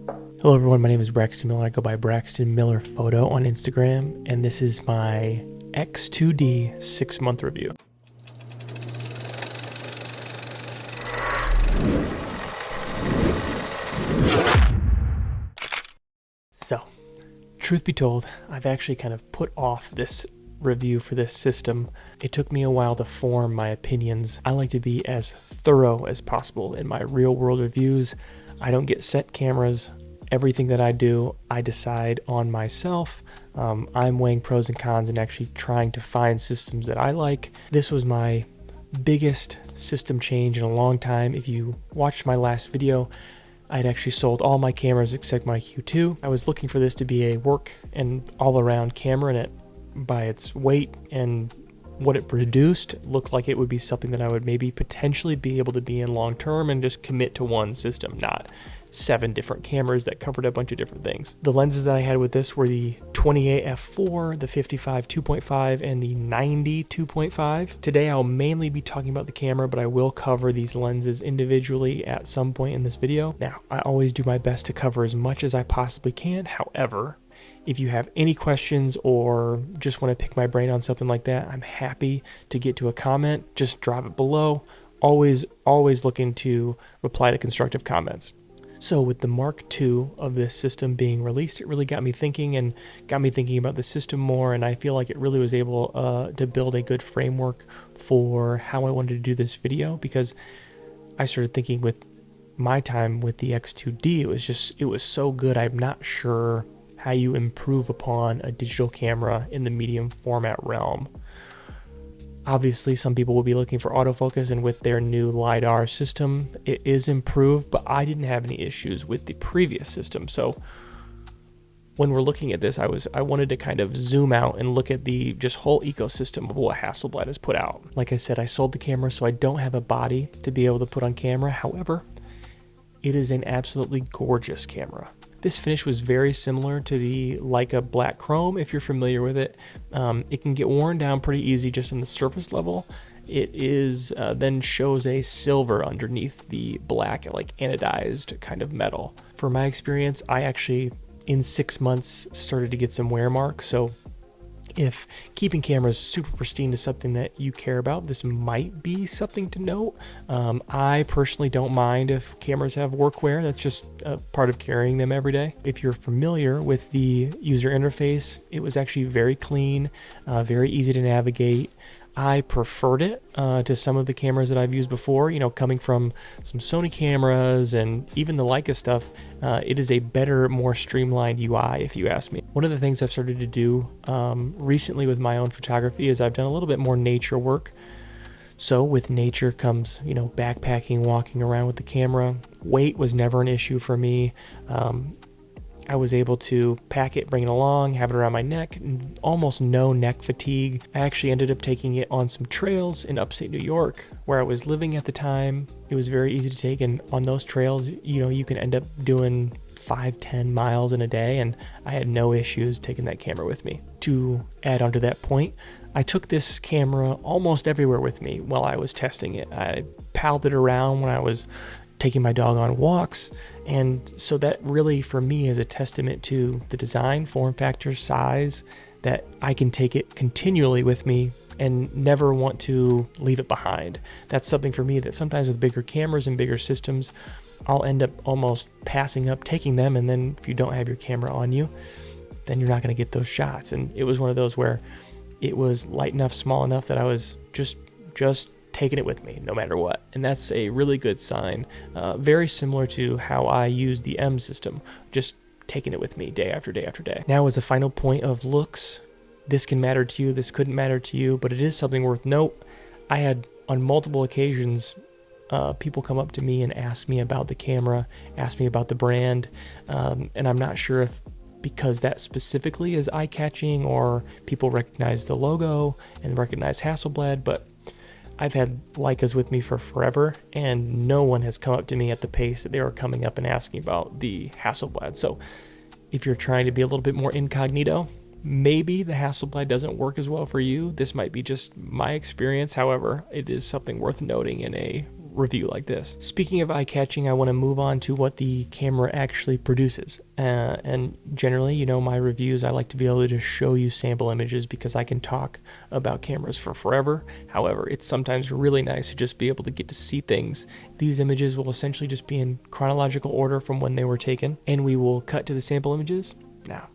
Hello everyone, my name is Braxton Miller. I go by Braxton Miller Photo on Instagram, and this is my X2D 6-month review. So, truth be told, I've actually kind of put off this review for this system. It took me a while to form my opinions. I like to be as thorough as possible in my real world reviews. I don't get set cameras. Everything that I do, I decide on myself. I'm weighing pros and cons and actually trying to find systems that I like. This was my biggest system change in a long time. If you watched my last video, I'd actually sold all my cameras except my Q2. I was looking for this to be a work and all-around camera, and it, by its weight and what it produced, looked like it would be something that I would maybe potentially be able to be in long term and just commit to one system, not 7 different cameras that covered a bunch of different things. The lenses that I had with this were the 28 f4, the 55 2.5, and the 90 2.5. Today I'll mainly be talking about the camera, but I will cover these lenses individually at some point in this video. Now, I always do my best to cover as much as I possibly can. However, if you have any questions or just want to pick my brain on something like that, I'm happy to get to a comment. Just drop it below. Always looking to reply to constructive comments. So with the Mark II of this system being released, it really got me thinking about the system more, and I feel like it really was able to build a good framework for how I wanted to do this video, because I started thinking with my time with the X2D, it was so good. I'm not sure how you improve upon a digital camera in the medium format realm. Obviously, some people will be looking for autofocus, and with their new LiDAR system, it is improved, but I didn't have any issues with the previous system. So when we're looking at this, I wanted to kind of zoom out and look at the just whole ecosystem of what Hasselblad has put out. Like I said, I sold the camera, so I don't have a body to be able to put on camera. However, it is an absolutely gorgeous camera. This finish was very similar to the Leica Black Chrome, if you're familiar with it. It can get worn down pretty easy just on the surface level. It is then shows a silver underneath the black, like anodized kind of metal. For my experience, I actually, in 6 months, started to get some wear marks. So if keeping cameras super pristine is something that you care about, this might be something to note. I personally don't mind if cameras have work wear. That's just a part of carrying them every day. If you're familiar with the user interface, it was actually very clean, very easy to navigate. I preferred it to some of the cameras that I've used before. You know, coming from some Sony cameras and even the Leica stuff, it is a better, more streamlined UI, if you ask me. One of the things I've started to do recently with my own photography is I've done a little bit more nature work. So with nature comes, you know, backpacking, walking around with the camera. Weight was never an issue for me. I was able to pack it, bring it along, have it around my neck, almost no neck fatigue. I actually ended up taking it on some trails in upstate New York where I was living at the time. It was very easy to take, and on those trails, you know, you can end up doing 5-10 miles in a day, and I had no issues taking that camera with me. To add on to that point, I took this camera almost everywhere with me while I was testing it. I paled it around when I was taking my dog on walks, and so that really for me is a testament to the design, form factor, size, that I can take it continually with me and never want to leave it behind. That's something for me that sometimes with bigger cameras and bigger systems, I'll end up almost passing up taking them, and then if you don't have your camera on you, then you're not going to get those shots. And it was one of those where it was light enough, small enough that I was just taking it with me no matter what, and that's a really good sign. Very similar to how I use the M system, just taking it with me day after day after day. Now, as a final point of looks, this can matter to you, this couldn't matter to you, but it is something worth note. I had on multiple occasions people come up to me and ask me about the camera, ask me about the brand, and I'm not sure if because that specifically is eye-catching or people recognize the logo and recognize Hasselblad, but I've had Leicas with me for forever, and no one has come up to me at the pace that they were coming up and asking about the Hasselblad. So if you're trying to be a little bit more incognito, maybe the Hasselblad doesn't work as well for you. This might be just my experience. However, it is something worth noting in a review like this. Speaking of eye-catching, I want to move on to what the camera actually produces. And generally, you know, my reviews, I like to be able to just show you sample images because I can talk about cameras for forever. However, it's sometimes really nice to just be able to get to see things. These images will essentially just be in chronological order from when they were taken, and we will cut to the sample images now.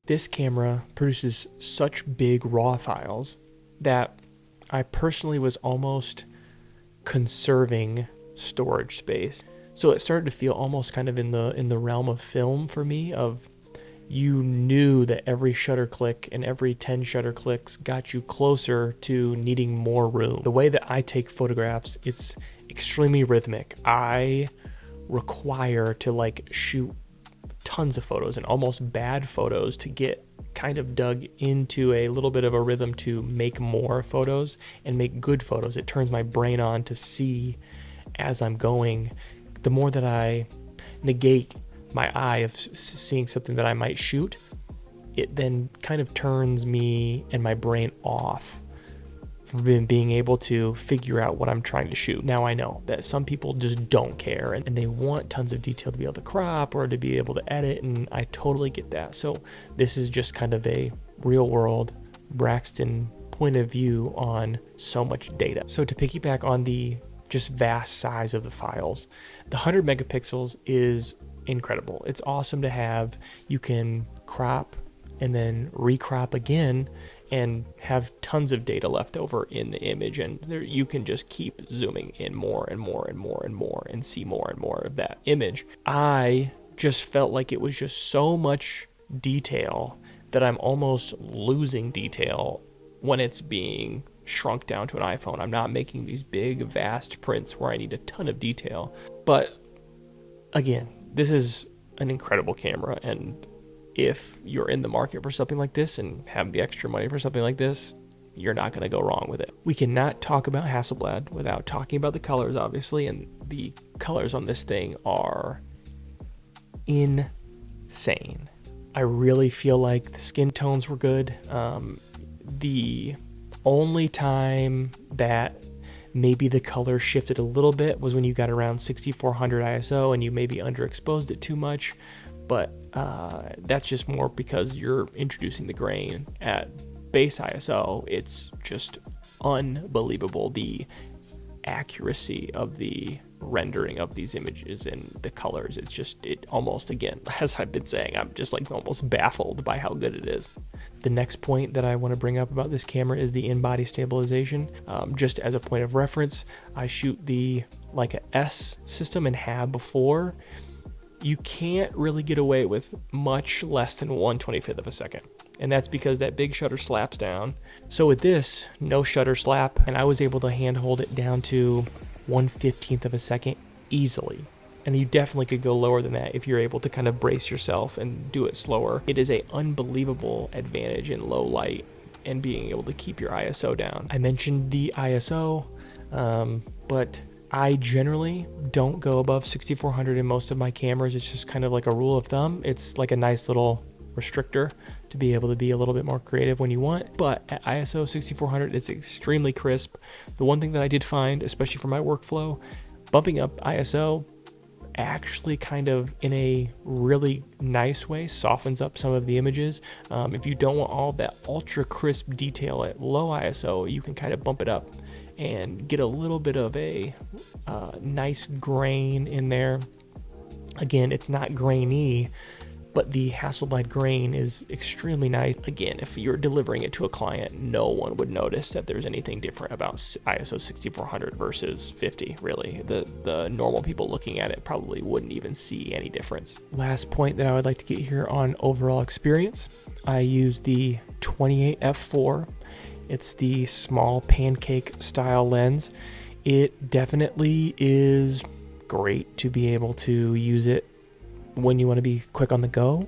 This camera produces such big RAW files that I personally was almost conserving storage space. So it started to feel almost kind of in the realm of film for me, of you knew that every shutter click and every 10 shutter clicks got you closer to needing more room. The way that I take photographs, it's extremely rhythmic. I require to like shoot tons of photos and almost bad photos to get kind of dug into a little bit of a rhythm to make more photos and make good photos. It turns my brain on to see as I'm going. The more that I negate my eye of seeing something that I might shoot, it then kind of turns me and my brain off from being able to figure out what I'm trying to shoot. Now I know that some people just don't care and they want tons of detail to be able to crop or to be able to edit, and I totally get that. So this is just kind of a real world Braxton point of view on so much data. So to piggyback on the just vast size of the files, the 100 megapixels is incredible. It's awesome to have. You can crop and then recrop again and have tons of data left over in the image, and there you can just keep zooming in more and more and more and more and see more and more of that image. I just felt like it was just so much detail that I'm almost losing detail when it's being shrunk down to an iPhone. I'm not making these big vast prints where I need a ton of detail. But again, this is an incredible camera, and if you're in the market for something like this and have the extra money for something like this, you're not going to go wrong with it. We cannot talk about Hasselblad without talking about the colors, obviously, and the colors on this thing are insane. I really feel like the skin tones were good. The only time that maybe the color shifted a little bit was when you got around 6400 ISO and you maybe underexposed it too much, but that's just more because you're introducing the grain. At base ISO, it's just unbelievable, the accuracy of the rendering of these images and the colors. It's just, it almost, again, as I've been saying, I'm just like almost baffled by how good it is. The next point that I want to bring up about this camera is the in-body stabilization. Just as a point of reference, I shoot the like a S system and have before. You can't really get away with much less than 1/25th of a second. And that's because that big shutter slaps down. So with this, no shutter slap, and I was able to hand hold it down to 1/15th of a second easily. And you definitely could go lower than that if you're able to kind of brace yourself and do it slower. It is an unbelievable advantage in low light and being able to keep your ISO down. I mentioned the ISO, but I generally don't go above 6400 in most of my cameras. It's just kind of like a rule of thumb. It's like a nice little restrictor to be able to be a little bit more creative when you want. But at ISO 6400, it's extremely crisp. The one thing that I did find, especially for my workflow, bumping up ISO actually kind of in a really nice way softens up some of the images. If you don't want all that ultra crisp detail at low ISO, you can kind of bump it up and get a little bit of a nice grain in there. Again, it's not grainy, but the Hasselblad grain is extremely nice. Again, if you're delivering it to a client, no one would notice that there's anything different about ISO 6400 versus 50, really. The normal people looking at it probably wouldn't even see any difference. Last point that I would like to get here on overall experience, I use the 28 f4. It's the small pancake style lens. It definitely is great to be able to use it when you want to be quick on the go.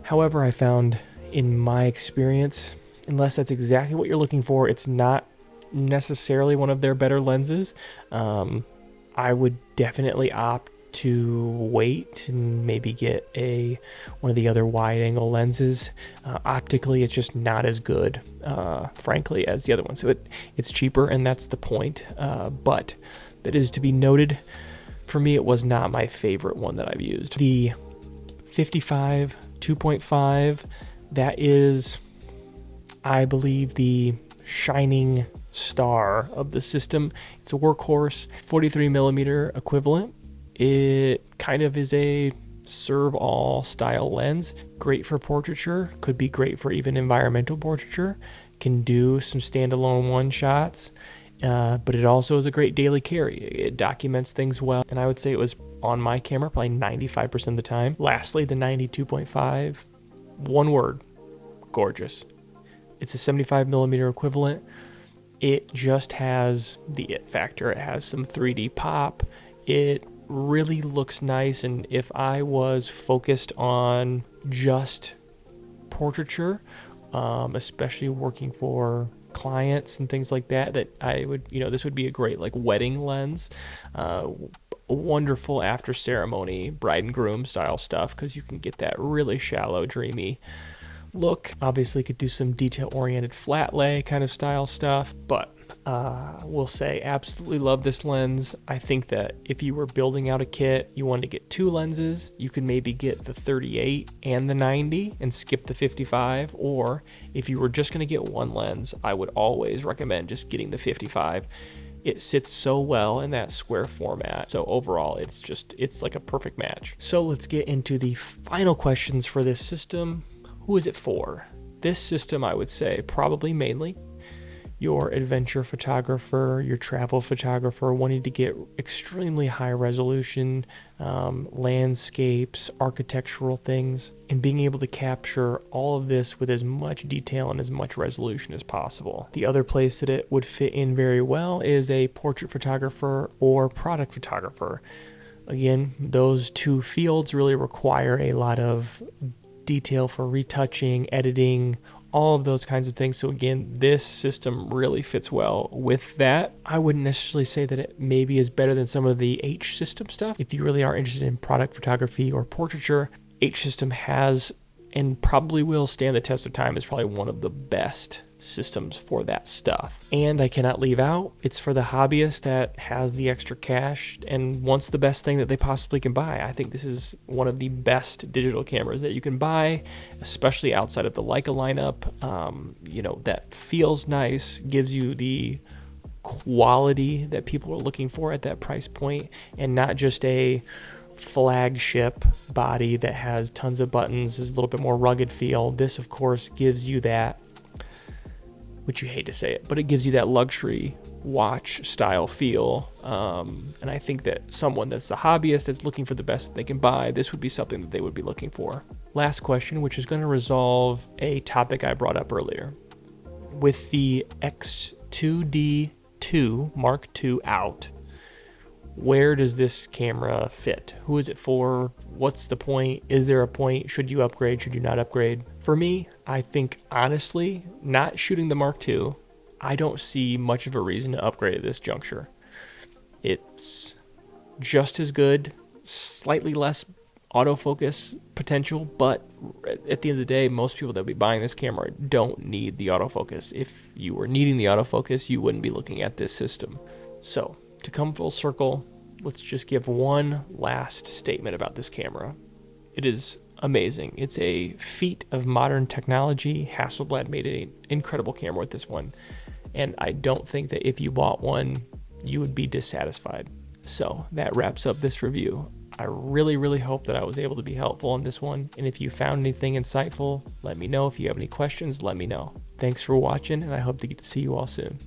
However, I found in my experience, unless that's exactly what you're looking for, it's not necessarily one of their better lenses. I would definitely opt to wait and maybe get one of the other wide angle lenses. Optically, it's just not as good, frankly, as the other one. So it's cheaper, and that's the point. But that is to be noted. For me, it was not my favorite one that I've used. The 55 2.5, that is, I believe, the shining star of the system. It's a workhorse, 43 millimeter equivalent. It kind of is a serve all style lens. Great for portraiture, could be great for even environmental portraiture, can do some standalone one shots, but it also is a great daily carry. It documents things well, and I would say it was on my camera probably 95% of the time. Lastly, the 92.5, one word, gorgeous. It's a 75mm equivalent. It just has the it factor. It has some 3D pop. It really looks nice, and if I was focused on just portraiture, especially working for clients and things like that, that I would, this would be a great like wedding lens. Wonderful after ceremony bride and groom style stuff, because you can get that really shallow, dreamy look. Obviously could do some detail oriented flat lay kind of style stuff, but we'll say absolutely love this lens. I think that if you were building out a kit, you wanted to get two lenses, you could maybe get the 38 and the 90 and skip the 55, or if you were just going to get one lens, I would always recommend just getting the 55. It sits so well in that square format. So overall, it's like a perfect match. So let's get into the final questions for this system. Who is it for? This system, I would say, probably mainly your adventure photographer, your travel photographer wanting to get extremely high resolution landscapes, architectural things, and being able to capture all of this with as much detail and as much resolution as possible. The other place that it would fit in very well is a portrait photographer or product photographer. Again, those two fields really require a lot of detail for retouching, editing, all of those kinds of things. So again, this system really fits well with that. I wouldn't necessarily say that it maybe is better than some of the H system stuff. If you really are interested in product photography or portraiture, H system has and probably will stand the test of time. Is probably one of the best systems for that stuff. And I cannot leave out, it's for the hobbyist that has the extra cash and wants the best thing that they possibly can buy. I think this is one of the best digital cameras that you can buy, especially outside of the Leica lineup. That feels nice, gives you the quality that people are looking for at that price point, and not just a flagship body that has tons of buttons, is a little bit more rugged feel. This, of course, gives you that, which you hate to say it, but it gives you that luxury watch style feel. And I think that someone that's a hobbyist that's looking for the best they can buy, this would be something that they would be looking for. Last question, which is going to resolve a topic I brought up earlier. With the X2D Mark II out, where does this camera fit? Who is it for? What's the point? Is there a point? Should you upgrade? Should you not upgrade? For me, I think honestly, not shooting the Mark II, I don't see much of a reason to upgrade at this juncture. It's just as good, slightly less autofocus potential, but at the end of the day, most people that will be buying this camera don't need the autofocus. If you were needing the autofocus, you wouldn't be looking at this system. So, to come full circle, let's just give one last statement about this camera. It is amazing. It's a feat of modern technology. Hasselblad made an incredible camera with this one, and I don't think that if you bought one, you would be dissatisfied. So that wraps up this review. I really, really hope that I was able to be helpful on this one, and if you found anything insightful, let me know. If you have any questions, let me know. Thanks for watching, and I hope to get to see you all soon.